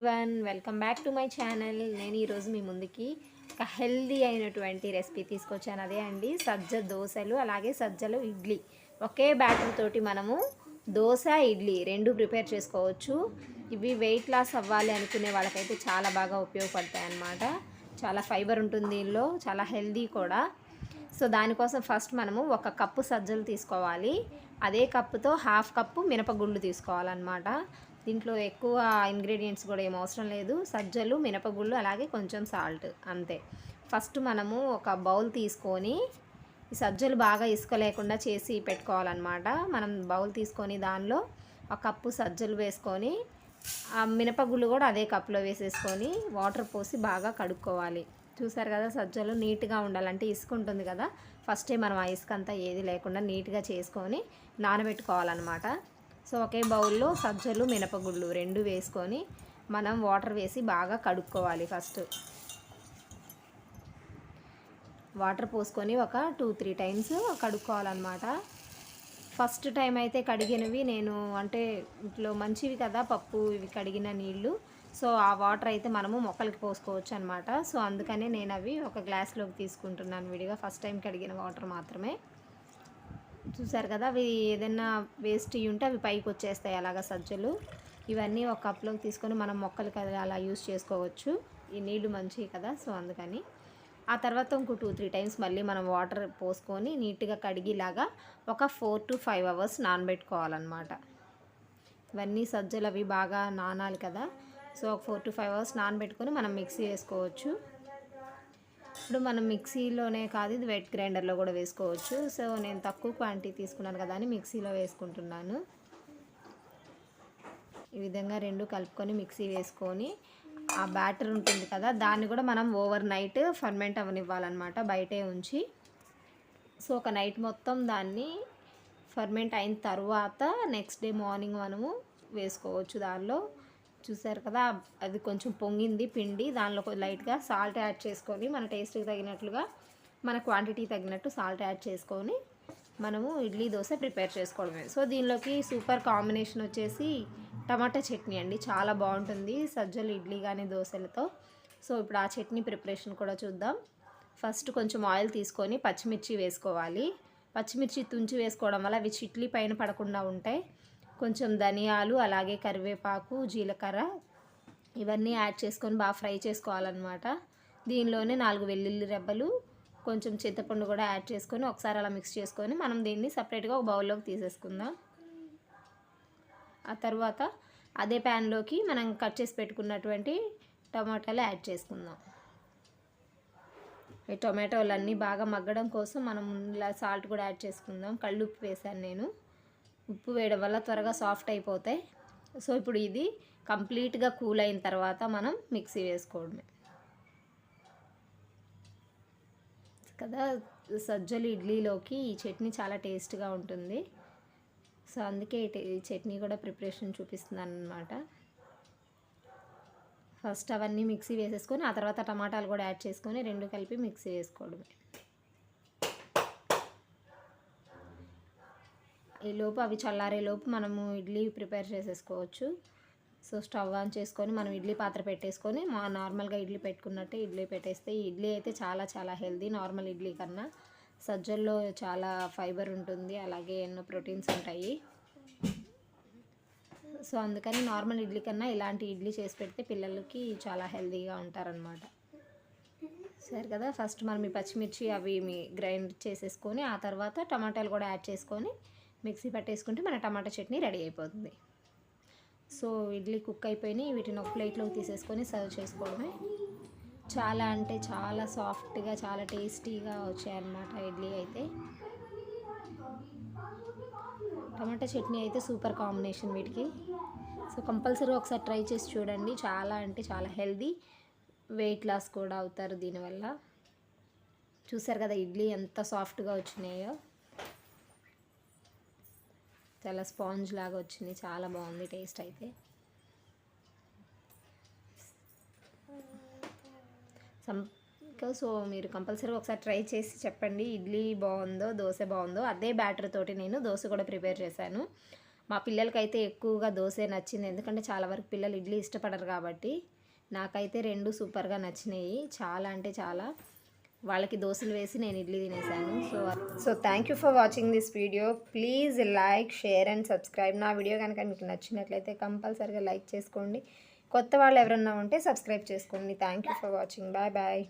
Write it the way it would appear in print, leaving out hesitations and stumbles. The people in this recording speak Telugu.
Welcome back to my channel. నేను ఈరోజు మీ ముందుకి ఒక హెల్దీ అయినటువంటి రెసిపీ తీసుకొచ్చాను. అదే అండి సజ్జ దోశలు, అలాగే సజ్జలు ఇడ్లీ. ఒకే బ్యాటర్ తోటి మనము దోశ ఇడ్లీ రెండు ప్రిపేర్ చేసుకోవచ్చు. ఇవి వెయిట్ లాస్ అవ్వాలి అనుకునే వాళ్ళకైతే చాలా బాగా ఉపయోగపడతాయి అన్నమాట. చాలా ఫైబర్ ఉంటుంది దీనిలో, చాలా హెల్దీ కూడా. సో దానికోసం ఫస్ట్ మనము 1 కప్పు సజ్జలు తీసుకోవాలి. అదే కప్పుతో 1/2 కప్పు మినపగుళ్ళు తీసుకోవాలన్నమాట. దీంట్లో ఎక్కువ ఇంగ్రీడియంట్స్ కూడా ఏం అవసరం లేదు. సజ్జలు, మినపగుళ్ళు, అలాగే కొంచెం సాల్ట్, అంతే. ఫస్ట్ మనము ఒక బౌల్ తీసుకొని ఈ సజ్జలు బాగా ఇసుక లేకుండా చేసి పెట్టుకోవాలన్నమాట. మనం బౌల్ తీసుకొని దానిలో 1 కప్పు సజ్జలు వేసుకొని ఆ మినపగుళ్ళు కూడా అదే కప్పులో వేసేసుకొని వాటర్ పోసి బాగా కడుక్కోవాలి. చూసారు కదా, సజ్జలు నీట్గా ఉండాలంటే ఇసుక ఉంటుంది కదా, ఫస్టే మనం ఆ ఇసుక అంతా ఏది లేకుండా నీట్గా చేసుకొని నానబెట్టుకోవాలన్నమాట. సో ఒకే బౌల్లో సజ్జలు, మినపగుళ్ళు రెండు వేసుకొని మనం వాటర్ వేసి బాగా కడుక్కోవాలి. ఫస్ట్ వాటర్ పోసుకొని ఒక 2-3 టైమ్స్ కడుక్కోవాలన్నమాట. ఫస్ట్ టైం అయితే కడిగినవి నేను అంటే ఇంట్లో మంచివి కదా పప్పు, ఇవి కడిగిన నీళ్ళు. సో ఆ వాటర్ అయితే మనము మొక్కలకి పోసుకోవచ్చు అనమాట. సో అందుకనే నేను అవి ఒక గ్లాస్లోకి తీసుకుంటున్నాను విడిగా, ఫస్ట్ టైం కడిగిన వాటర్ మాత్రమే. చూసారు కదా, అవి ఏదైనా వేస్ట్ ఉంటే అవి పైకి వచ్చేస్తాయి అలాగా సజ్జలు. ఇవన్నీ ఒక కప్లోకి తీసుకొని మనం మొక్కలకి అలా యూస్ చేసుకోవచ్చు. ఈ నీళ్లు మంచివి కదా, సో అందుకని. ఆ తర్వాత ఇంకో 2-3 టైమ్స్ మళ్ళీ మనం వాటర్ పోసుకొని నీట్గా కడిగిలాగా ఒక 4 to 5 అవర్స్ నానబెట్టుకోవాలన్నమాట. ఇవన్నీ సజ్జలు అవి బాగా నానాలి కదా, సో ఒక 4 to 5 అవర్స్ నానబెట్టుకొని మనం మిక్సీ వేసుకోవచ్చు. ఇప్పుడు మనం మిక్సీలోనే కాదు, ఇది వెట్ గ్రైండర్లో కూడా వేసుకోవచ్చు. సో నేను తక్కువ క్వాంటిటీ తీసుకున్నాను కదా అని మిక్సీలో వేసుకుంటున్నాను. ఈ విధంగా రెండు కలుపుకొని మిక్సీ వేసుకొని ఆ బ్యాటర్ ఉంటుంది కదా దాన్ని కూడా మనం ఓవర్ నైట్ ఫర్మెంట్ అవనివ్వాలన్నమాట, బయటే ఉంచి. సో ఒక నైట్ మొత్తం దాన్ని ఫర్మెంట్ అయిన తర్వాత నెక్స్ట్ డే మార్నింగ్ మనము వేసుకోవచ్చు దానిలో. చూసారు కదా, అది కొంచెం పొంగింది పిండి, దానిలో లైట్గా సాల్ట్ యాడ్ చేసుకొని మన టేస్ట్కి తగినట్లుగా, మన క్వాంటిటీ తగినట్టు సాల్ట్ యాడ్ చేసుకొని మనము ఇడ్లీ దోశ ప్రిపేర్ చేసుకోవడమే. సో దీనిలోకి సూపర్ కాంబినేషన్ వచ్చేసి టమాటా చట్నీ అండి, చాలా బాగుంటుంది సజ్జలు ఇడ్లీ కానీ దోశలతో. సో ఇప్పుడు ఆ చట్నీ ప్రిపరేషన్ కూడా చూద్దాం. ఫస్ట్ కొంచెం ఆయిల్ తీసుకొని పచ్చిమిర్చి వేసుకోవాలి. పచ్చిమిర్చి తుంచి వేసుకోవడం వల్ల అవి చిట్లీ పైన పడకుండా ఉంటాయి. కొంచెం ధనియాలు, అలాగే కరివేపాకు, జీలకర్ర ఇవన్నీ యాడ్ చేసుకొని బాగా ఫ్రై చేసుకోవాలన్నమాట. దీనిలోనే 4 వెల్లుల్లి రెబ్బలు, కొంచెం చింతపండు కూడా యాడ్ చేసుకొని ఒకసారి అలా మిక్స్ చేసుకొని మనం దీన్ని సపరేట్గా ఒక బౌల్లోకి తీసేసుకుందాం. ఆ తర్వాత అదే ప్యాన్లోకి మనం కట్ చేసి పెట్టుకున్నటువంటి టమాటాలు యాడ్ చేసుకుందాం. ఈ టొమాటోలన్నీ బాగా మగ్గడం కోసం మనం ఇలా సాల్ట్ కూడా యాడ్ చేసుకుందాం. కళ్ళుప్పు వేసాను నేను, ఉప్పు వేయడం వల్ల త్వరగా సాఫ్ట్ అయిపోతాయి. సో ఇప్పుడు ఇది కంప్లీట్గా కూల్ అయిన తర్వాత మనం మిక్సీ వేసుకోవడమే కదా. సజ్జలు ఇడ్లీలోకి ఈ చట్నీ చాలా టేస్ట్గా ఉంటుంది. సో అందుకే ఈ చట్నీ కూడా ప్రిపరేషన్ చూపిస్తున్నాను అనమాట. ఫస్ట్ అవన్నీ మిక్సీ వేసేసుకొని ఆ తర్వాత టమాటాలు కూడా యాడ్ చేసుకొని రెండు కలిపి మిక్సీ వేసుకోవడమే. ఈలోపు అవి చల్లారేలోపు మనము ఇడ్లీ ప్రిపేర్ చేసేసుకోవచ్చు. సో స్టవ్ ఆన్ చేసుకొని మనం ఇడ్లీ పాత్ర పెట్టేసుకొని నార్మల్గా ఇడ్లీ పెట్టుకున్నట్టే ఇడ్లీ పెట్టేస్తే ఈ ఇడ్లీ అయితే చాలా చాలా హెల్దీ. నార్మల్ ఇడ్లీ కన్నా సజ్జల్లో చాలా ఫైబర్ ఉంటుంది, అలాగే ఎన్నో ప్రోటీన్స్ ఉంటాయి. సో అందుకని నార్మల్ ఇడ్లీ కన్నా ఇలాంటి ఇడ్లీ చేసి పెడితే పిల్లలకి చాలా హెల్దీగా ఉంటారనమాట. సరే కదా, ఫస్ట్ మనం ఈ పచ్చిమిర్చి అవి గ్రైండ్ చేసేసుకొని ఆ తర్వాత టమాటాలు కూడా యాడ్ చేసుకొని మిక్సీ పట్టేసుకుంటే మన టమాటా చట్నీ రెడీ అయిపోతుంది. సో ఇడ్లీ కుక్ అయిపోయినాయి, వీటిని ఒక ప్లేట్లోకి తీసేసుకొని సర్వ్ చేసుకోవడమే. చాలా అంటే చాలా సాఫ్ట్గా, చాలా టేస్టీగా వచ్చాయన్నమాట ఇడ్లీ అయితే. టమాటా చట్నీ అయితే సూపర్ కాంబినేషన్ వీటికి. సో కంపల్సరీ ఒకసారి ట్రై చేసి చూడండి, చాలా అంటే చాలా హెల్దీ, వెయిట్ లాస్ కూడా అవుతారు దీనివల్ల. చూసారు కదా ఇడ్లీ ఎంత సాఫ్ట్గా వచ్చినాయో, చాలా స్పాంజ్ లాగా వచ్చింది, చాలా బాగుంది టేస్ట్ అయితే. సో మీరు కంపల్సరీ ఒకసారి ట్రై చేసి చెప్పండి ఇడ్లీ బాగుందో దోశ బాగుందో. అదే బ్యాటర్ తోటి నేను దోశ కూడా ప్రిపేర్ చేశాను. మా పిల్లలకైతే ఎక్కువగా దోసే నచ్చింది, ఎందుకంటే చాలా వరకు పిల్లలు ఇడ్లీ ఇష్టపడరు కాబట్టి. నాకైతే రెండు సూపర్గా నచ్చినాయి, చాలా అంటే చాలా. వాళ్ళకి దోశలు వేసి నేను ఇడ్లీ తినేసాను. So thank you for watching this video. Please like, share and subscribe. నా వీడియో కనుక మీకు నచ్చినట్లయితే కంపల్సరీగా లైక్ చేసుకోండి. కొత్త వాళ్ళు ఎవరన్నా ఉంటే సబ్స్క్రైబ్ చేసుకోండి. Thank you for watching. Bye bye.